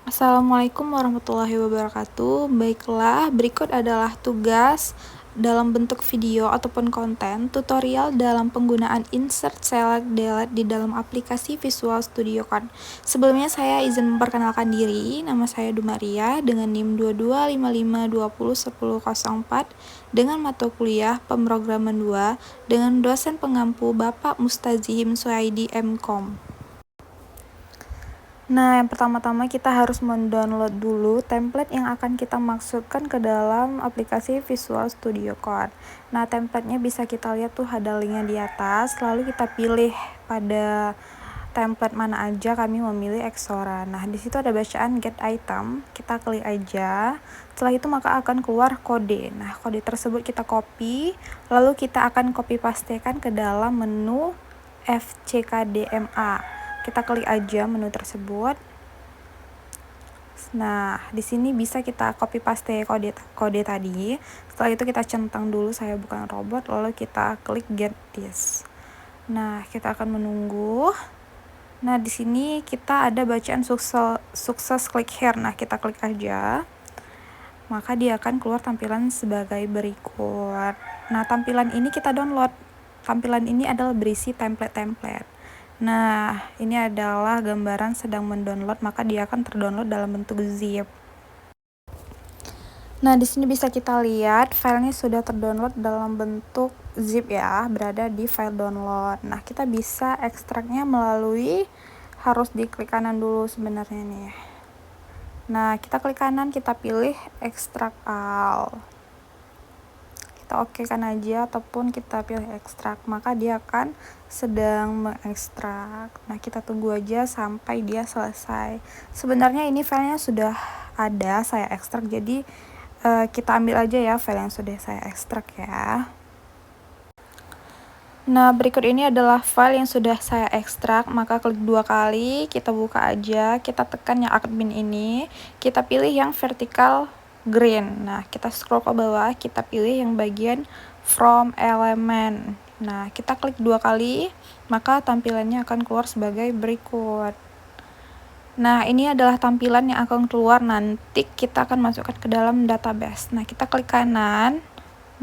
Assalamualaikum warahmatullahi wabarakatuh. Baiklah, berikut adalah tugas dalam bentuk video ataupun konten tutorial dalam penggunaan insert, select, delete di dalam aplikasi Visual Studio Code. Sebelumnya saya izin memperkenalkan diri. Nama saya Dumaria dengan NIM 2255201004 dengan mata kuliah Pemrograman 2 dengan dosen pengampu Bapak Mustazihim Suhaidi MKom. Nah, yang pertama-tama kita harus mendownload dulu template yang akan kita masukkan ke dalam aplikasi Visual Studio Code. Nah, templatenya bisa kita lihat tuh ada linknya di atas, lalu kita pilih pada template mana aja. Kami memilih Exora. Nah, di situ ada bacaan get item, kita klik aja. Setelah itu maka akan keluar kode. Nah, kode tersebut kita copy, lalu kita akan copy pastekan ke dalam menu FCKDMA. Kita klik aja menu tersebut. Nah, di sini bisa kita copy paste kode tadi. Setelah itu kita centang dulu, saya bukan robot, lalu kita klik get this. Nah, kita akan menunggu. Nah, di sini kita ada bacaan sukses klik here. Nah, kita klik aja. Maka dia akan keluar tampilan sebagai berikut. Nah, tampilan ini kita download. Tampilan ini adalah berisi template-template. Nah, ini adalah gambaran sedang mendownload, maka dia akan terdownload dalam bentuk zip. Nah, di sini bisa kita lihat filenya sudah terdownload dalam bentuk zip ya, berada di file download. Nah, kita bisa ekstraknya melalui, harus diklik kanan dulu sebenarnya nih. Nah, kita klik kanan, kita pilih ekstrak all. Kita oke kan aja ataupun kita pilih ekstrak, maka dia akan sedang mengekstrak. Nah, kita tunggu aja sampai dia selesai. Sebenarnya ini filenya sudah ada saya ekstrak, jadi kita ambil aja ya file yang sudah saya ekstrak ya. Nah, berikut ini adalah file yang sudah saya ekstrak, maka klik 2 kali, kita buka aja, kita tekan yang admin ini, kita pilih yang vertikal green. Nah, kita scroll ke bawah, kita pilih yang bagian from element. Nah, kita klik 2 kali, maka tampilannya akan keluar sebagai berikut. Nah, ini adalah tampilan yang akan keluar nanti kita akan masukkan ke dalam database. Nah, kita klik kanan.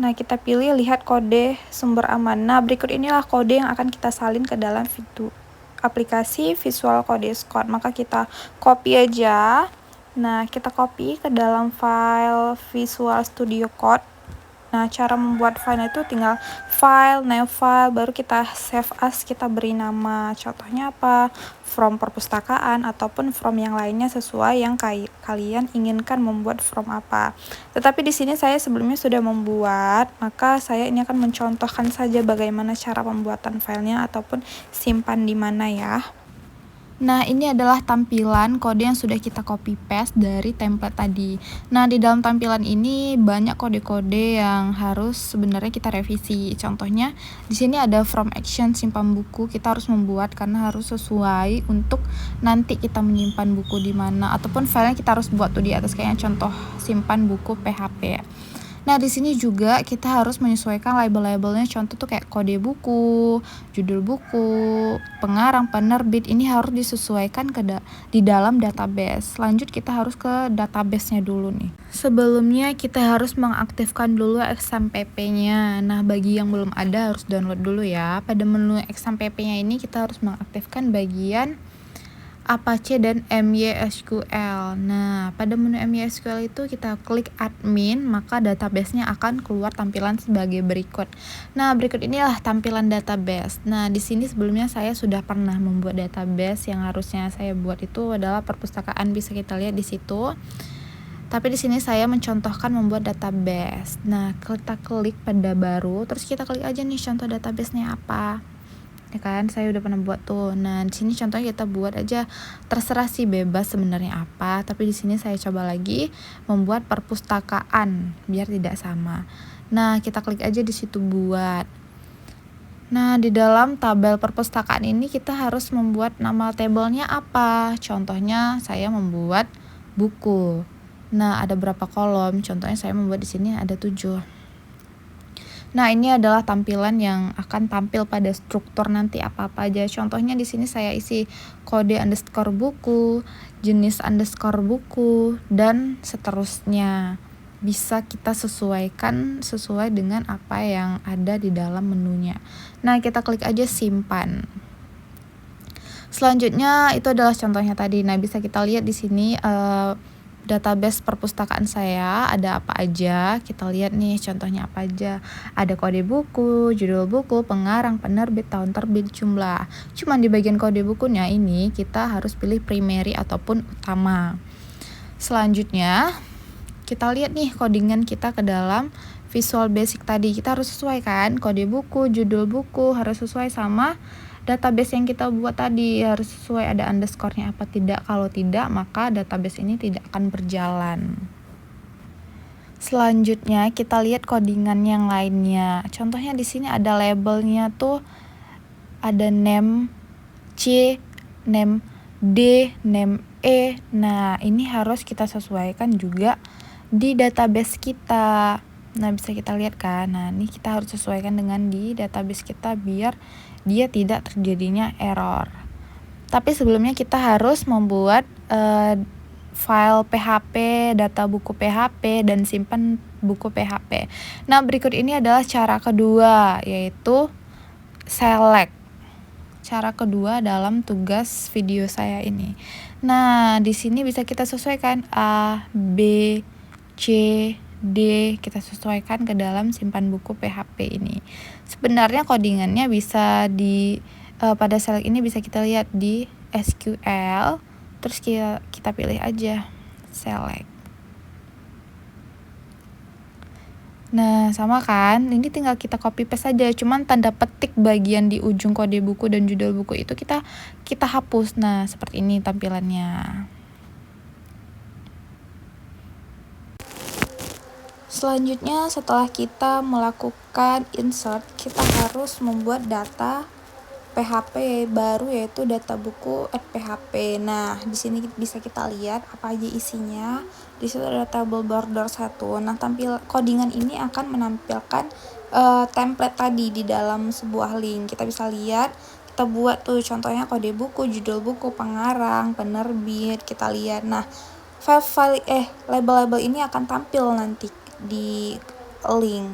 Nah, kita pilih lihat kode sumber aman. Nah, berikut inilah kode yang akan kita salin ke dalam aplikasi Visual Codes Code. Maka kita copy aja. Nah, kita copy ke dalam file Visual Studio Code. Nah, cara membuat file itu tinggal file, new file, baru kita save as, kita beri nama. Contohnya apa? From perpustakaan ataupun from yang lainnya sesuai yang kalian inginkan membuat from apa. Tetapi di sini saya sebelumnya sudah membuat, maka saya ini akan mencontohkan saja bagaimana cara pembuatan filenya ataupun simpan di mana ya. Nah, ini adalah tampilan kode yang sudah kita copy paste dari template tadi. Nah, di dalam tampilan ini banyak kode-kode yang harus sebenarnya kita revisi. Contohnya, di sini ada from action simpan buku, kita harus membuat karena harus sesuai untuk nanti kita menyimpan buku di mana, ataupun filenya kita harus buat tuh di atas kayaknya contoh simpan buku PHP. Nah, di sini juga kita harus menyesuaikan label-labelnya, contoh tuh kayak kode buku, judul buku, pengarang, penerbit, ini harus disesuaikan di dalam database. Lanjut kita harus ke database-nya dulu nih. Sebelumnya kita harus mengaktifkan dulu XMPP-nya. Nah, bagi yang belum ada harus download dulu ya. Pada menu XMPP-nya ini kita harus mengaktifkan bagian Apache dan MySQL. Nah, pada menu MySQL itu kita klik admin, maka database-nya akan keluar tampilan sebagai berikut. Nah, berikut inilah tampilan database. Nah, di sini sebelumnya saya sudah pernah membuat database, yang harusnya saya buat itu adalah perpustakaan, bisa kita lihat di situ. Tapi di sini saya mencontohkan membuat database. Nah, kita klik pada baru, terus kita klik aja nih contoh database-nya apa. Ya kan, saya udah pernah buat tuh. Nah, di sini contohnya kita buat aja, terserah sih bebas sebenarnya apa, tapi di sini saya coba lagi membuat perpustakaan biar tidak sama. Nah, kita klik aja di situ buat. Nah, di dalam tabel perpustakaan ini kita harus membuat nama tabelnya apa. Contohnya saya membuat buku. Nah, ada berapa kolom? Contohnya saya membuat di sini ada 7. Nah, ini adalah tampilan yang akan tampil pada struktur nanti apa-apa aja. Contohnya di sini saya isi kode underscore buku, jenis underscore buku, dan seterusnya. Bisa kita sesuaikan sesuai dengan apa yang ada di dalam menunya. Nah, kita klik aja simpan. Selanjutnya itu adalah contohnya tadi. Nah, bisa kita lihat di sini database perpustakaan saya ada apa aja. Kita lihat nih contohnya apa aja. Ada kode buku, judul buku, pengarang, penerbit, tahun terbit, jumlah. Cuman di bagian kode bukunya ini kita harus pilih primary ataupun utama. Selanjutnya kita lihat nih codingan kita ke dalam Visual Basic tadi. Kita harus sesuaikan kode buku, judul buku harus sesuai sama database yang kita buat tadi, harus sesuai, ada underscore-nya apa tidak. Kalau tidak, maka database ini tidak akan berjalan. Selanjutnya kita lihat codingan yang lainnya. Contohnya di sini ada labelnya tuh, ada name C, name D, name E. Nah, ini harus kita sesuaikan juga di database kita. Nah, bisa kita lihat kan. Nah, ini kita harus sesuaikan dengan di database kita biar dia tidak terjadinya error. Tapi sebelumnya kita harus membuat file PHP, data buku PHP, dan simpan buku PHP. Nah, berikut ini adalah cara kedua, yaitu select. Cara kedua dalam tugas video saya ini. Nah, di sini bisa kita sesuaikan A, B, C, D, kita sesuaikan ke dalam simpan buku PHP ini. Sebenarnya codingannya bisa pada select ini bisa kita lihat di SQL, terus kita pilih aja select. Nah, sama kan? Ini tinggal kita copy paste saja. Cuman tanda petik bagian di ujung kode buku dan judul buku itu kita hapus. Nah, seperti ini tampilannya. Selanjutnya, setelah kita melakukan insert, kita harus membuat data PHP baru, yaitu data buku @php. Nah, di sini bisa kita lihat apa aja isinya. Di situ ada table border 1. Nah, codingan ini akan menampilkan template tadi di dalam sebuah link. Kita bisa lihat, kita buat tuh contohnya kode buku, judul buku, pengarang, penerbit. Kita lihat. Nah, label-label ini akan tampil nanti di link.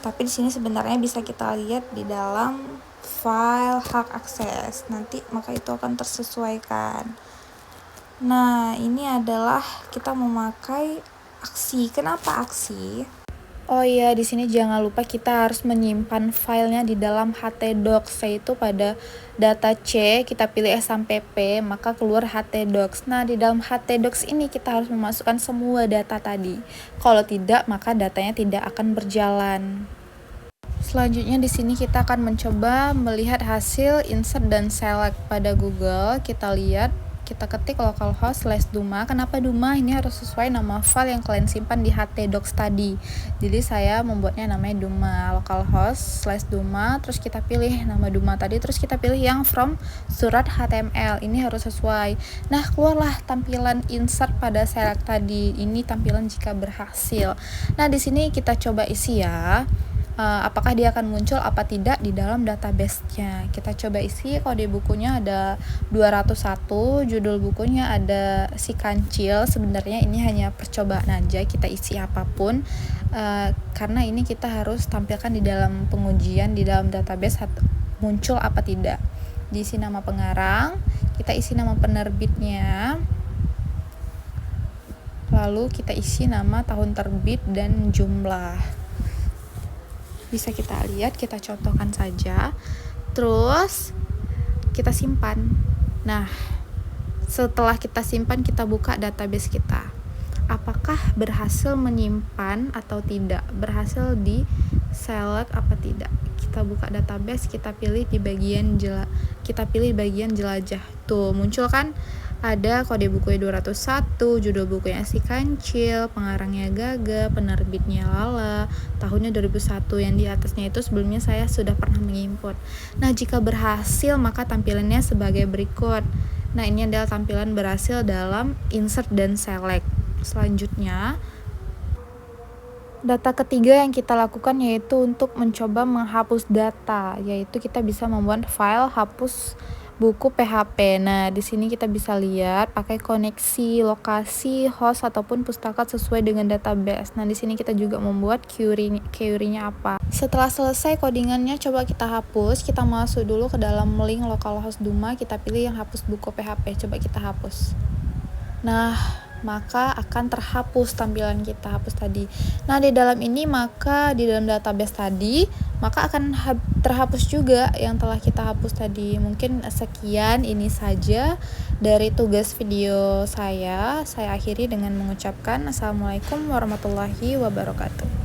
Tapi di sini sebenarnya bisa kita lihat di dalam file hak akses nanti, maka itu akan tersesuaikan. Nah, ini adalah kita memakai aksi. Kenapa aksi? Oh iya, di sini jangan lupa kita harus menyimpan filenya di dalam htdocs, yaitu pada data C kita pilih SMPP, maka keluar htdocs. Nah, di dalam htdocs ini kita harus memasukkan semua data tadi. Kalau tidak, maka datanya tidak akan berjalan. Selanjutnya di sini kita akan mencoba melihat hasil insert dan select pada Google. Kita lihat, kita ketik localhost/duma. Kenapa duma? Ini harus sesuai nama file yang kalian simpan di htdocs tadi. Jadi saya membuatnya namanya duma, localhost/duma. Terus kita pilih nama duma tadi, terus kita pilih yang from surat HTML. Ini harus sesuai. Nah, keluarlah tampilan insert pada select tadi. Ini tampilan jika berhasil. Nah, di sini kita coba isi ya. Apakah dia akan muncul apa tidak di dalam database-nya. Kita coba isi, kode bukunya ada 201, judul bukunya ada si kancil. Sebenarnya ini hanya percobaan aja, kita isi apapun karena ini kita harus tampilkan di dalam pengujian di dalam database muncul apa tidak. Diisi nama pengarang, kita isi nama penerbitnya, lalu kita isi nama tahun terbit dan jumlah. Bisa kita lihat, kita contohkan saja. Terus kita simpan. Nah, setelah kita simpan, kita buka database kita. Apakah berhasil menyimpan atau tidak? Berhasil di select apa tidak? Kita buka database, kita pilih di bagian bagian jelajah. Tuh, muncul kan? Ada kode bukunya 201, judul bukunya si kancil, pengarangnya Gaga, penerbitnya Lala, tahunnya 2001. Yang di atasnya itu sebelumnya saya sudah pernah mengimport. Nah, jika berhasil maka tampilannya sebagai berikut. Nah, ini adalah tampilan berhasil dalam insert dan select. Selanjutnya Data ketiga yang kita lakukan yaitu untuk mencoba menghapus data, yaitu kita bisa membuat file hapus buku PHP. Nah, di sini kita bisa lihat pakai koneksi, lokasi, host ataupun pustaka sesuai dengan database. Nah, di sini kita juga membuat query-nya apa. Setelah selesai codingannya, coba kita hapus. Kita masuk dulu ke dalam link localhost Duma, kita pilih yang hapus buku PHP. Coba kita hapus. Nah, maka akan terhapus tampilan kita hapus tadi. Nah, di dalam ini maka di dalam database tadi maka akan terhapus juga yang telah kita hapus tadi. Mungkin sekian ini saja dari tugas video saya. Saya akhiri dengan mengucapkan Assalamualaikum warahmatullahi wabarakatuh.